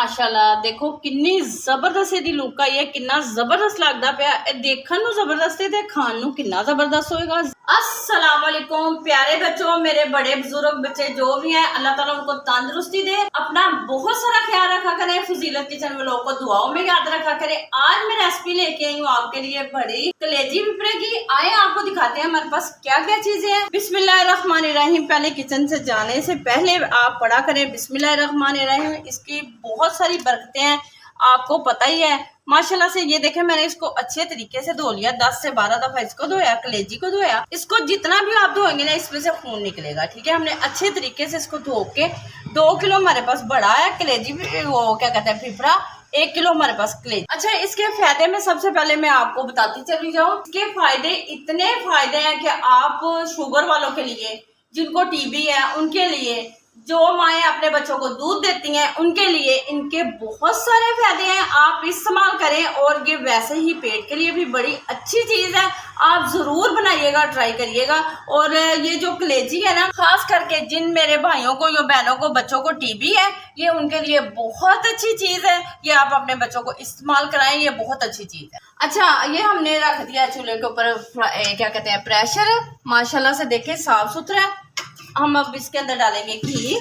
माशाल्लाह देखो कितनी जबरदस्त इहदी लुक आई है, कितना जबरदस्त लगता पाया। देखने नूं जबरदस्त है, खाण नूं कितना जबरदस्त होएगा। अस्सलाम वालेकुम प्यारे बच्चों, मेरे बड़े बुजुर्ग बच्चे जो भी हैं, अल्लाह ताला उनको तंदुरुस्ती दे। अपना बहुत सारा ख्याल रखा करें। फजीलत किचन में लोगों को दुआओं में याद रखा करें। आज मैं रेसिपी लेके आई हूँ आपके लिए बड़ी कलेजी पिपरे की। आए आपको दिखाते हैं हमारे पास क्या क्या चीजें हैं। बिस्मिल्लाहिर्रहमानिर्रहीम। पहले किचन से जाने से पहले आप पढ़ा करें बिस्मिल्लाहिर्रहमानिर्रहीम। इसकी बहुत सारी बरकतें हैं, आपको पता ही है। माशाल्लाह से ये देखें, मैंने इसको अच्छे तरीके से धो लिया। 10 से 12 दफा इसको धोया, कलेजी को धोया। इसको जितना भी आप धोएंगे ना, इसमें से खून निकलेगा। ठीक है, हमने अच्छे तरीके से इसको धो के 2 किलो हमारे पास बड़ा है कलेजी, वो क्या कहते हैं पिपरा, 1 किलो हमारे पास कलेजी। अच्छा, इसके फायदे में सबसे पहले मैं आपको बताती चली जाऊँ। इसके फायदे इतने फायदे हैं कि आप शुगर वालों के लिए, जिनको टीबी है उनके लिए, जो माएँ अपने बच्चों को दूध देती हैं उनके लिए इनके बहुत सारे फायदे हैं। आप इस्तेमाल करें, और ये वैसे ही पेट के लिए भी बड़ी अच्छी चीज़ है। आप ज़रूर बनाइएगा, ट्राई करिएगा। और ये जो कलेजी है ना, खास करके जिन मेरे भाइयों को या बहनों को बच्चों को टीबी है, ये उनके लिए बहुत अच्छी चीज़ है। ये आप अपने बच्चों को इस्तेमाल कराएं, ये बहुत अच्छी चीज़ है। अच्छा, ये हमने रख दिया चूल्हे के ऊपर, क्या कहते हैं, प्रेशर। माशाल्लाह से देखें साफ सुथरा है। हम अब इसके अंदर डालेंगे घी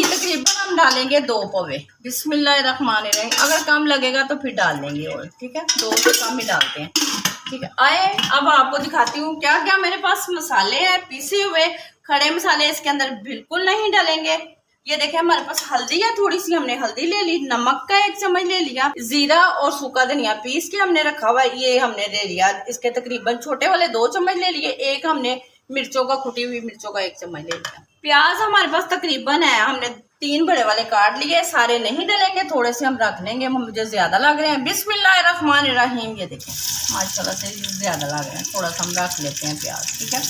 तकरीबन हम डालेंगे 2 पौवे। बिस्मिल्लाहिर्रहमानिर्रहीम। अगर कम लगेगा तो फिर डाल देंगे और, ठीक है, 2 से कम ही डालते हैं। ठीक है, आए अब आपको दिखाती हूँ क्या क्या मेरे पास मसाले हैं। पीसे हुए खड़े मसाले इसके अंदर बिल्कुल नहीं डालेंगे। ये देखें, हमारे पास हल्दी है, थोड़ी सी हमने हल्दी ले ली, नमक का 1 चम्मच ले लिया, जीरा और सूखा धनिया पीस के हमने रखा हुआ, ये हमने ले लिया। इसके तकरीबन छोटे वाले 2 चम्मच ले लिए। एक हमने मिर्चों का, कुटी हुई मिर्चों का 1 चम्मच ले लिया। प्याज हमारे पास तकरीबन है, हमने 3 बड़े वाले काट लिए। सारे नहीं डलेंगे, थोड़े से हम रख लेंगे, मुझे ज्यादा लग रहे हैं। बिस्मिल्लाहिर्रहमानिर्रहीम। ये देखें माशाल्लाह से ज्यादा लग रहे हैं, थोड़ा सा हम रख लेते हैं प्याज। ठीक है,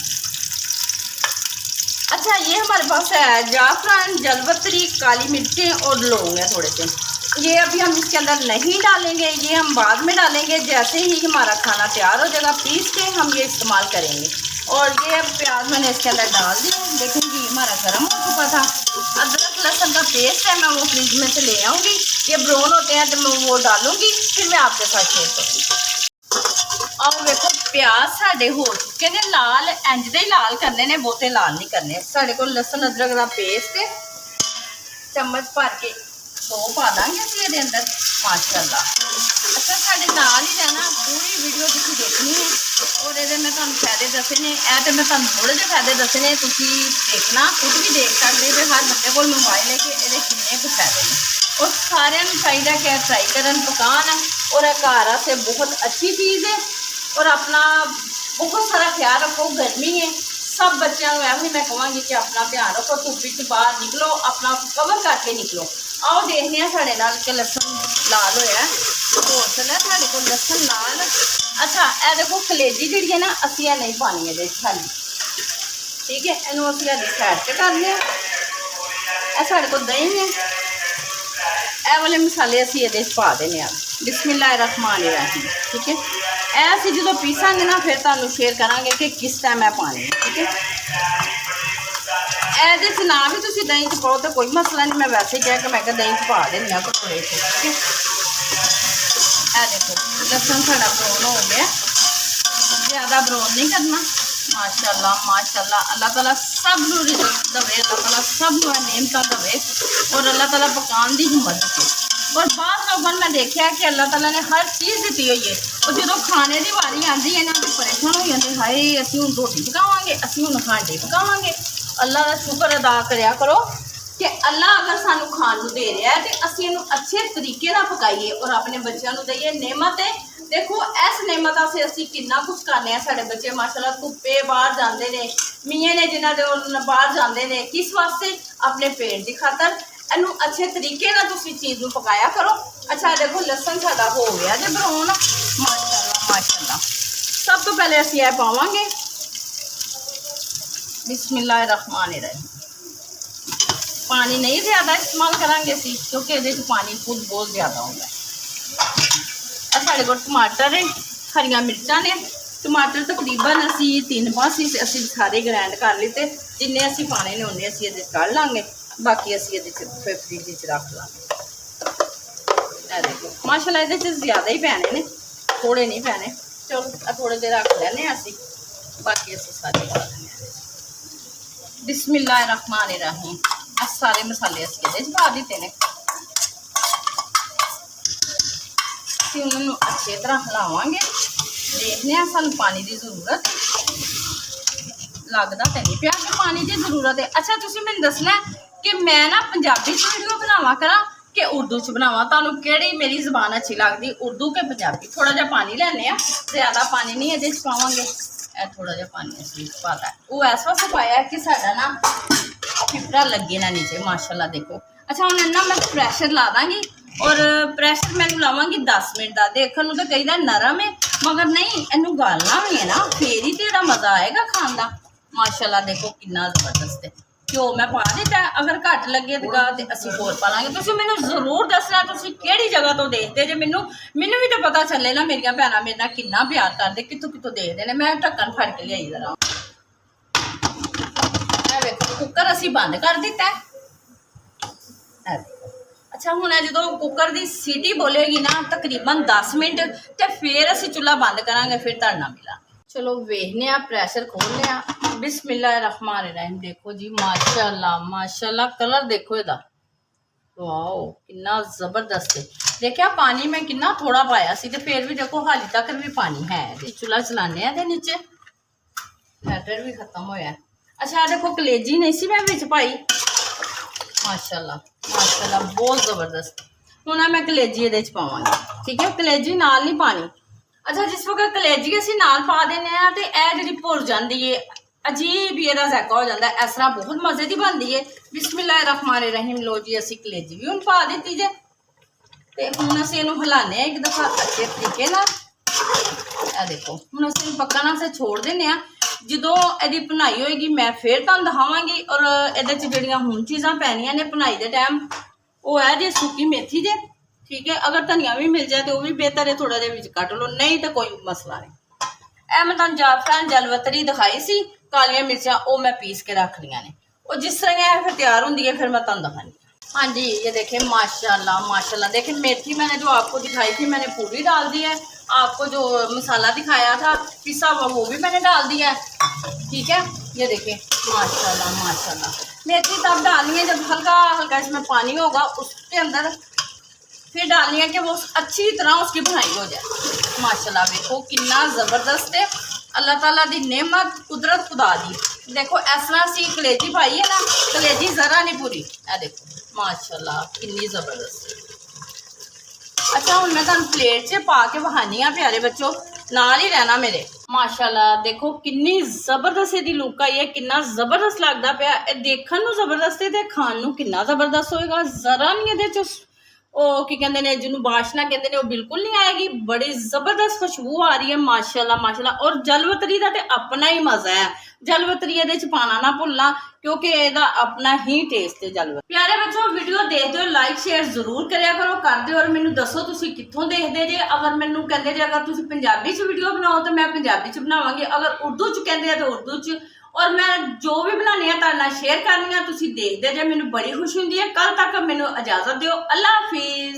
अच्छा, ये हमारे पास है जाफरान, जलवतरी, काली मिर्चें और लौंग है थोड़े से। ये अभी हम इसके अंदर नहीं डालेंगे, ये हम बाद में डालेंगे। जैसे ही हमारा खाना तैयार हो जाएगा, पीस के हम ये इस्तेमाल करेंगे। और ये प्याज मैंने इसके अंदर डाल दिया। देखें कि हमारा गर्म हो चुका था। अदरक लहसुन का पेस्ट है, मैं वो फ्रिज में से ले आऊँगी। ये ब्राउन होते हैं तो मैं वो डालूंगी, फिर मैं आपके साथ शेयर करूँगी। और देखो प्याज साढ़े हो चुके ने लाल, इंज दे लाल करने ने, बहुते लाल नहीं करने। साढ़े को लहसुन अदरक का पेस्ट चम्मच भर के 2 पा देंगे इसके अंदर। माशाल्लाह। अच्छा, साढ़े नाल ही रहना, पूरी वीडियो तुम देखनी है। और ये मैं तुम फायदे दसे ने, तो मैं तुम थोड़े जे फायदे दसे ने, तुम देखना, खुद भी देख सकते हो। हर बच्चे को मोबाइल है कि ये किन्ने कुछ फायदे हैं। और सारे चाहिए कि ट्राई करन, पकान। और घर से बहुत अच्छी चीज़ है। और अपना बहुत सारा ख्याल रखो, गर्मी है, सब बच्चों को ऐसे मैं कहूँगी कि अपना ध्यान रखो। धुप्प बाहर निकलो, अपना कवर करके निकलो। आओ देखने हैं साढ़े नाल के लहसुन लाल होया, होटल है साढ़े को लहसुन लाल। अच्छा, ए देखो कलेजी जी है ना, असी नहीं पानी है खाली। ठीक है, इनू असी साइड से कर लिया। साढ़े को दही है, ए वाले मसाले असी ये पा देने। बिस्मिल्लाहिर्रहमानिर्रहीम। ठीक है, ऐसे जो पीसांगे ना, फिर तुहानू शेयर करांगे कि किस टाइम है पानी। ठीक है, ए ना भी तुम दही च पाओ तो कोई मसला नहीं। मैं वैसे ही कहा कि मैं दही च पा देनी थोड़े से। ठीक है, देखो लहसुन साढ़ा ब्राउन हो गया, ज़्यादा ब्राउन नहीं करना। माशाल्लाह माशाल्लाह। अल्लाह ताला सब नूं रिज़्क़ दवे, अल्लाह ताला सब नूं नेमत दवे, और अल्लाह ताला पकाने की हिम्मत दे। और बाद लोगों मैं देखा कि अल्लाह ताला ने हर चीज़ दी हुई है, और जो खाने की वारी आती है ना, तो परेशान हो जाते, हाय असीं हुण रोटी पकावांगे, असीं हुण हांडे पकावांगे। अल्लाह का शुक्र अदा करया करो कि अल्लाह अगर सानू खाण नूं दे रहा है तो असीं इहनूं अच्छे तरीके नाल पकाइए और अपने बच्चों को दईए। नेमत है, देखो इस नेमत से असीं कितना कुछ करने हैं। साडे बच्चे माशाल्लाह धुप्पे बाहर जाते हैं, मियाँ ने जिन्हां दे बाहर जाते हैं, किस वास्ते? अपने पेट की खातर। इनू अच्छे तरीके नाल तुसीं चीज़ नूं पकाया करो। अच्छा, देखो लहसुन साडा हो गया जे ब्राउन। माशाल्लाह माशाल्लाह। सब तो पहले असीं यह पावांगे बिस्मिल्लाहिर्रहमानिर्रहीम। पानी नहीं ज़्यादा इस्तेमाल करांगे असीं, क्योंकि ये पानी खुद बहुत ज़्यादा होता है। साढ़े को टमाटर है, हरिया मिर्चा ने, टमाटर तकरीबन असी 3 पासी असी सारे ग्रैंड कर लेते। जिन्ने असी पाने ने उन्ने असी कढ़ लांगे, बाकी असी फिर फ्रिज रख लांगे। ਇਹ देखो माशाल्लाह ਇਹਦੇ 'ਚ ਜ਼ਿਆਦਾ ਹੀ ਪੈਣੇ ਨੇ, थोड़े नहीं पैने। चलो थोड़े देर रख लेने असी, बाकी असी सारे पा लेने। बिस्मिल्लाहिर्रहमानिर्रहीम। सारे मसाले असी ਇਹਦੇ 'ਚ पा ਦਿੱਤੇ ने। ਅਸੀਂ ਉਹਨਾਂ ਨੂੰ ਅੱਛੀ ਤਰ੍ਹਾਂ ਹਿਲਾਵਾਂਗੇ। देखने सानू पानी की जरूरत लगता तो नहीं पिया कि पानी की जरूरत है। अच्छा तुसीं मैनूं दसना कि मैं ना पंजाबी च वीडियो बनावा करा कि उर्दू च बनावा, तुहानूं किहड़ी मेरी जबान अच्छी लगती, उर्दू के पंजाबी। थोड़ा जिहा पानी लैने आ, ज़्यादा पानी नहीं इहदे च पावांगे। थोड़ा जिहा पानी असीं पाता, वो इस वास्ते पाया कि साडा ना फिपरा लगे ना नीचे। माशाल्लाह देखो। अच्छा हुण ना मैं प्रैशर ला दांगी और प्रैशर मैं लावांगी 10 मिनट का। देखने में तो कहीं नरम है मगर नहीं, इनू गालना भी है ना, फिर ही तो मज़ा आएगा खाने का। माशाल्लाह देखो कितना जबरदस्त है। घ्यो मैं पा दिता, अगर घट लगे तो असीं होर पा लांगे। तुसीं मैनूं जरूर दसना तुसीं किहड़ी जगह तो देखते जे, मैनूं भी तो पता चले ना मेरियां भैणां मेरे नाल कितना प्यार करदे, कित्थों कित्थों देखते हैं। मैं ढक्कन फड़ के लियाई जरा, वेखो कुकर असीं बंद कर दिता है। अच्छा हुण जो कुकर की सीटी बोलेगी ना तकरीबन 10 मिनट, तो फिर असीं चूल्हा बंद करांगे, फिर तुहाडे नाल मिलांगे। चलो वेखने आ, प्रैशर खोलने आ। बिस्मिल्लाहिर्रहमानिर्रहीम। देखो जी माशाल्लाह माशाल्लाह, कलर देखो इहदा, वाओ कितना जबरदस्त है। देखिया पानी मैं कितना थोड़ा पाया सी, ते फिर भी देखो हाली तक भी पानी है। चूल्हा चलाने आ, नीचे बैटर भी खत्म होया। अच्छा देखो कलेजी नहीं सी मैं विच पाई। माशाल्लाह माशाल्लाह बहुत ज़बरदस्त। हुण मैं कलेजी ये पावांगी, ठीक है, कलेजी नाल नहीं पानी। अच्छा जिस वक्त कलेजी असीं नाल पा देने आ तो यह जिहड़ी भुर जाती है, अजीब ही इहदा ज़ायका हो जाता है। इस तरह बहुत मज़े की बनती है। बिस्मिल्लाहिर्रहमानिर्रहीम। लो जी असीं कलेजी भी हुण पा दी जे, ते हुण असीं इहनूं हिलाने एक दफ़ा अच्छे तरीके नाल। यह देखो हुण असीं पक्कण वास्ते छोड़ देने आ। जो यदि भुनाई होएगी मैं फिर तुहानूं दिखावांगी। और ये जड़ियाँ हुण चीज़ां पैनियां ने भुनाई के टाइम, वो है जी सुक्की मेथी जे, ठीक है। अगर धनिया भी मिल जाए तो वह भी बेहतर है, थोड़ा जिहा विच कट लो, नहीं तो कोई मसला नहीं। ए मैं तुहानूं जाफरान जलवतरी दिखाई सी, कालियां मिर्चां वो मैं पीस के रख लियां ने। वो जिस तरह फिर तैयार होंदी है फिर मैं तुहानूं दिखानी। हाँ जी ये देखें माशाल्लाह माशाल्लाह। देखें मेथी मैंने जो आपको दिखाई थी मैंने पूरी डाल दी है। आपको जो मसाला दिखाया था पिसा हुआ वो भी मैंने डाल दिया है, ठीक है। ये देखें माशाल्लाह माशाल्लाह। मेथी तब डालनी है जब हल्का हल्का इसमें पानी होगा, उसके अंदर फिर डालनी है कि वो अच्छी तरह उसकी भुनाई हो जाए। माशाल्लाह देखो कितना ज़बरदस्त है। अल्लाह ताला दी नेमत कुदरत खुदा दी। देखो इस तरह सी कलेजी पाई है ना, कलेजी ज़रा नहीं पूरी। देखो माशाल्लाह कितनी ज़बरदस्त। अच्छा हुण मैं तुहानूं प्लेट च पा के वहानी आ प्यारे बच्चों, नाल ही रहना मेरे। माशाल्लाह देखो कितनी ज़बरदस्त इहदी लुक आई है, कितना ज़बरदस्त लगदा पिया। देखण नूं ज़बरदस्त है ते खाण नूं कितना ज़बरदस्त होएगा। ज़रा नहीं इहदे च ਉਹ ਕੀ ਕਹਿੰਦੇ ਨੇ ਜਿਹਨੂੰ ਬਾਸ਼ਨਾ ਕਹਿੰਦੇ ਨੇ ਉਹ ਬਿਲਕੁਲ ਨਹੀਂ ਆਏਗੀ। ਬੜੀ ਜ਼ਬਰਦਸਤ ਖੁਸ਼ਬੂ ਆ ਰਹੀ ਹੈ ਮਾਸ਼ਾਅੱਲਾ ਮਾਸ਼ਾਅੱਲਾ। ਔਰ ਜਲਵਤਰੀ ਦਾ ਤੇ ਆਪਣਾ ਹੀ ਮਜ਼ਾ ਹੈ। ਜਲਵਤਰੀ ਇਹਦੇ ਚ ਪਾਣਾ ਨਾ ਭੁੱਲਣਾ क्योंकि ਇਹਦਾ ਆਪਣਾ ਹੀ ਟੇਸਟ ਹੈ ਜਲਵਤਰੀ। ਪਿਆਰੇ ਬੱਚੋ ਵੀਡੀਓ ਦੇਖਦੇ ਹੋ ਲਾਈਕ ਸ਼ੇਅਰ ਜ਼ਰੂਰ ਕਰਿਆ ਕਰੋ, ਕਰਦੇ ਔਰ ਮੈਨੂੰ ਦੱਸੋ ਤੁਸੀਂ ਕਿੱਥੋਂ ਦੇਖਦੇ ਜੇ। ਅਗਰ ਮੈਨੂੰ ਕਹਿੰਦੇ ਜੇ ਅਗਰ ਤੁਸੀਂ ਪੰਜਾਬੀ ਚ ਵੀਡੀਓ ਬਣਾਓ ਤਾਂ ਮੈਂ ਪੰਜਾਬੀ ਚ ਬਣਾਵਾਂਗੀ, ਅਗਰ ਉਰਦੂ ਚ ਕਹਿੰਦੇ ਆ ਤਾਂ ਉਰਦੂ ਚ। और मैं जो भी बनानी है तुहाडे नाल शेयर करनी है, तुसीं देखदे जे, मैनूं बड़ी खुशी हुंदी है। कल तक मैनूं इजाजत दिओ। अल्लाह हाफिज़।